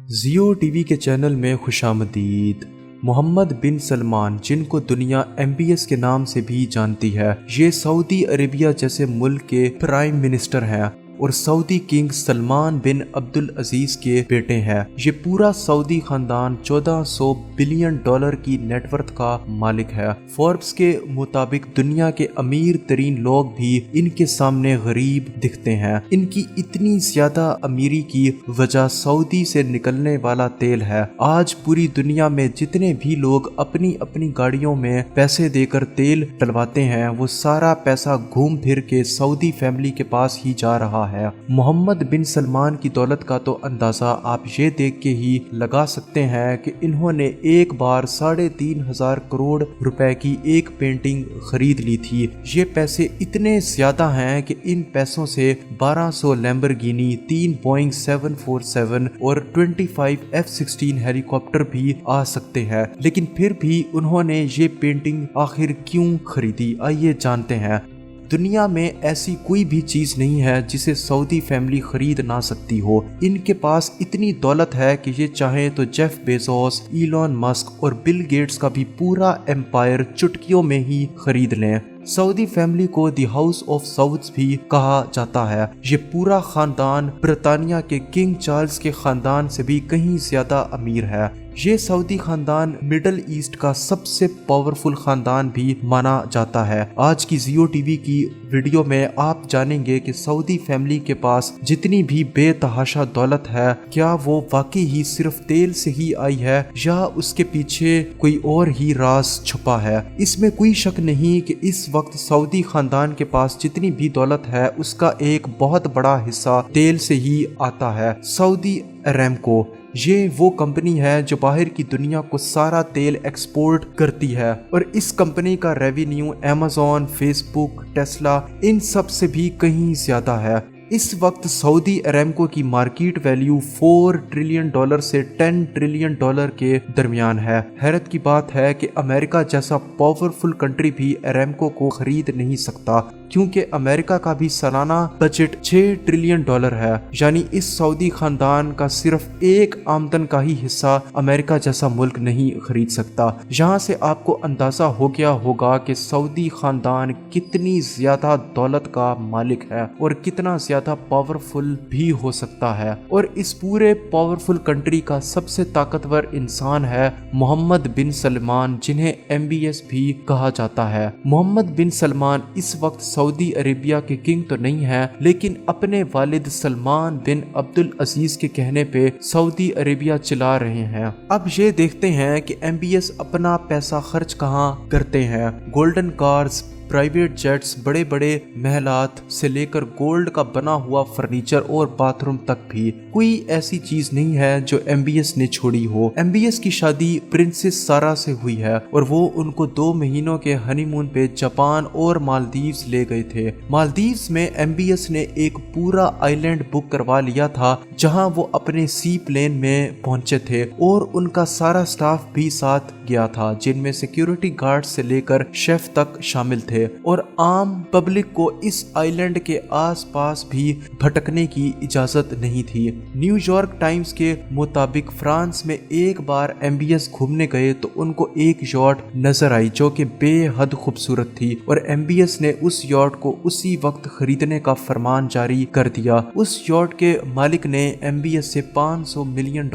जियो TV के channel में खुशामदीद। मोहम्मद बिन सलमान, जिनको दुनिया MBS के नाम से भी जानती है, ये सऊदी अरेबिया जैसे मुल्क के प्राइम मिनिस्टर हैं और सऊदी किंग सलमान बिन अब्दुल अजीज के बेटे हैं। ये पूरा सऊदी खानदान 1400 बिलियन डॉलर की नेटवर्थ का मालिक है। फोर्ब्स के मुताबिक दुनिया के अमीर तरीन लोग भी इनके सामने गरीब दिखते हैं। इनकी इतनी ज्यादा अमीरी की वजह सऊदी से निकलने वाला तेल है। आज पूरी दुनिया में जितने भी लोग अपनी अपनी गाड़ियों में पैसे देकर तेल डलवाते हैं, वो सारा पैसा घूम फिर के सऊदी फैमिली के पास ही जा रहा है। मोहम्मद बिन सलमान की दौलत का तो अंदाजा आप ये देख के ही लगा सकते हैं कि इन्होंने एक बार 3,500 करोड़ रुपए की एक पेंटिंग खरीद ली थी। ये पैसे इतने ज्यादा हैं कि इन पैसों से 1200 लैम्बोर्गिनी, 3 बोइंग 747 और 25 F-16 हेलीकॉप्टर भी आ सकते हैं। लेकिन फिर भी उन्होंने ये पेंटिंग आखिर क्यों खरीदी, आइए जानते हैं। दुनिया में ऐसी कोई भी चीज नहीं है जिसे सऊदी फैमिली खरीद ना सकती हो। इनके पास इतनी दौलत है कि ये चाहे तो जेफ बेजोस, इलॉन मस्क और बिल गेट्स का भी पूरा एम्पायर चुटकियों में ही खरीद लें। सऊदी फैमिली को द हाउस ऑफ साउथ्स भी कहा जाता है। ये पूरा खानदान ब्रिटानिया के किंग चार्ल्स के खानदान से भी कहीं ज्यादा अमीर है। ये सऊदी खानदान मिडल ईस्ट का सबसे पावरफुल खानदान भी माना जाता है। आज की जियो टीवी की वीडियो में आप जानेंगे कि सऊदी फैमिली के पास जितनी भी बेतहाशा दौलत है, क्या वो वाकई ही सिर्फ तेल से ही आई है या उसके पीछे कोई और ही राज छुपा है। इसमें कोई शक नहीं कि इस वक्त सऊदी खानदान के पास जितनी भी दौलत है उसका एक बहुत बड़ा हिस्सा तेल से ही आता है। सऊदी अरामको ये वो कंपनी है जो बाहर की दुनिया को सारा तेल एक्सपोर्ट करती है और इस कंपनी का रेवेन्यू अमेज़न, फेसबुक, टेस्ला इन सब से भी कहीं ज्यादा है। इस वक्त सऊदी अरामको की मार्केट वैल्यू $4 ट्रिलियन से $10 ट्रिलियन के दरमियान है। हैरत की बात है कि अमेरिका जैसा पावरफुल कंट्री भी अरामको को खरीद नहीं सकता, क्योंकि अमेरिका का भी सालाना बजट $6 ट्रिलियन है। यानी इस सऊदी खानदान का सिर्फ एक आमदन का ही हिस्सा अमेरिका जैसा मुल्क नहीं खरीद सकता। यहाँ से आपको अंदाजा हो गया होगा कि सऊदी खानदान कितनी ज्यादा दौलत का मालिक है और कितना ज्यादा पावरफुल भी हो सकता है। और इस पूरे पावरफुल कंट्री का सबसे ताकतवर इंसान है मोहम्मद बिन सलमान, जिन्हें MBS भी कहा जाता है। मोहम्मद बिन सलमान इस वक्त सऊदी अरेबिया के किंग तो नहीं है, लेकिन अपने वालिद सलमान बिन अब्दुल अजीज के कहने पे सऊदी अरेबिया चला रहे हैं। अब ये देखते हैं कि MBS अपना पैसा खर्च कहाँ करते हैं। गोल्डन कार्स, प्राइवेट जेट्स, बड़े बड़े महलात से लेकर गोल्ड का बना हुआ फर्नीचर और बाथरूम तक भी कोई ऐसी चीज नहीं है जो MBS ने छोड़ी हो। MBS की शादी प्रिंसेस सारा से हुई है और वो उनको 2 महीनों के हनीमून पे जापान और मालदीव्स ले गए थे। मालदीव्स में MBS ने एक पूरा आइलैंड बुक करवा लिया था, जहां वो अपने सी प्लेन में पहुंचे थे और उनका सारा स्टाफ भी साथ गया था, जिनमें सिक्योरिटी गार्ड से लेकर शेफ तक शामिल थे। और आम पब्लिक को इस आइलैंड के आसपास भी भटकने की इजाजत नहीं थी। न्यूयॉर्क टाइम्स के मुताबिक फ्रांस में एक बार MBS घूमने गए तो उनको एक यॉट नजर आई जो कि बेहद खूबसूरत थी और MBS ने उस यॉट को उसी वक्त खरीदने का फरमान जारी कर दिया। उस यॉट के मालिक ने MBS से $500 मिलियन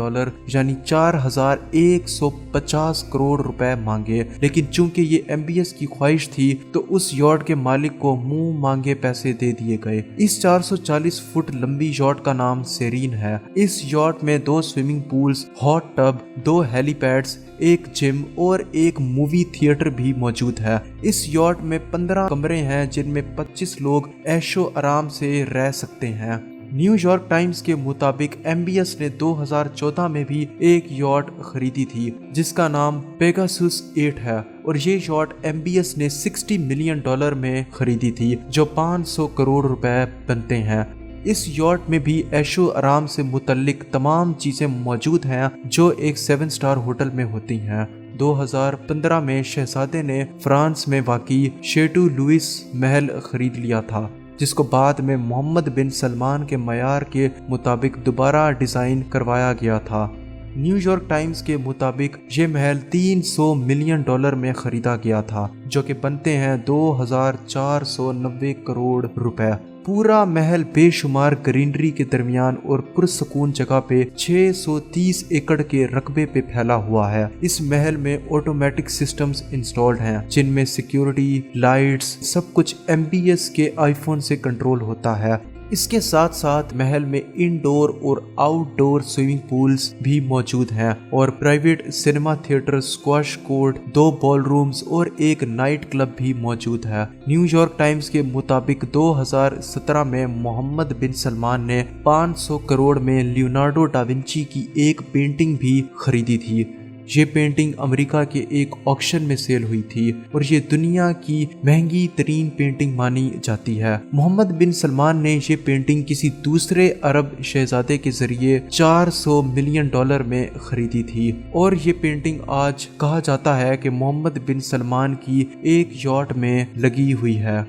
यानी 4,150 करोड़ रुपए मांगे, लेकिन चूंकि ये MBS की ख्वाहिश थी तो उस यॉट के मालिक को मुंह मांगे पैसे दे दिए गए। इस 440 फुट लंबी यॉट का नाम सेरीन है। इस यॉट में 2 swimming pools, hot tub, 2 helipads, एक जिम और एक मूवी थिएटर भी मौजूद है। इस यॉट में 15 कमरे हैं जिनमें 25 लोग ऐशो आराम से रह सकते हैं। न्यूयॉर्क टाइम्स के मुताबिक MBS ने 2014 में भी एक यॉट खरीदी थी जिसका नाम पेगासस 8 है और ये यॉट MBS ने $60 मिलियन में खरीदी थी, जो 500 करोड़ रुपए बनते हैं। इस यॉट में भी ऐशो आराम से मुतल्लिक तमाम चीजें मौजूद हैं जो एक 7 स्टार होटल में होती हैं। 2015 में शहजादे ने फ्रांस में वाक़ई शेटू लुइस महल खरीद लिया था, जिसको बाद में मोहम्मद बिन सलमान के मयार के मुताबिक दोबारा डिज़ाइन करवाया गया था। न्यू यॉर्क टाइम्स के मुताबिक ये महल 300 मिलियन डॉलर में खरीदा गया था, जो कि बनते हैं 2490 करोड़ रुपए। पूरा महल बेशुमार ग्रीनरी के दरमियान और पुरसकून जगह पे 630 एकड़ के रकबे पे फैला हुआ है। इस महल में ऑटोमेटिक सिस्टम्स इंस्टॉल्ड हैं, जिनमें सिक्योरिटी, लाइट्स, सब कुछ MBS के आईफोन से कंट्रोल होता है। इसके साथ साथ महल में इंडोर और आउटडोर स्विमिंग पूल्स भी मौजूद हैं और private cinema theatre, squash court, 2 बॉलरूम्स और एक नाइट क्लब भी मौजूद है। न्यूयॉर्क टाइम्स के मुताबिक 2017 में मोहम्मद बिन सलमान ने 500 करोड़ में लियोनार्डो डा विंची की एक पेंटिंग भी खरीदी थी। ये पेंटिंग अमेरिका के एक ऑक्शन में सेल हुई थी और ये दुनिया की महंगी तरीन पेंटिंग मानी जाती है। मोहम्मद बिन सलमान ने ये पेंटिंग किसी दूसरे अरब शहजादे के जरिए 400 मिलियन डॉलर में खरीदी थी और ये पेंटिंग आज कहा जाता है कि मोहम्मद बिन सलमान की एक यॉट में लगी हुई है।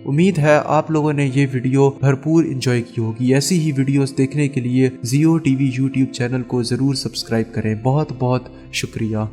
उम्मीद है आप लोगों ने ये वीडियो भरपूर एंजॉय की होगी। ऐसी ही वीडियोस देखने के लिए जियो टीवी यूट्यूब चैनल को ज़रूर सब्सक्राइब करें। बहुत बहुत शुक्रिया।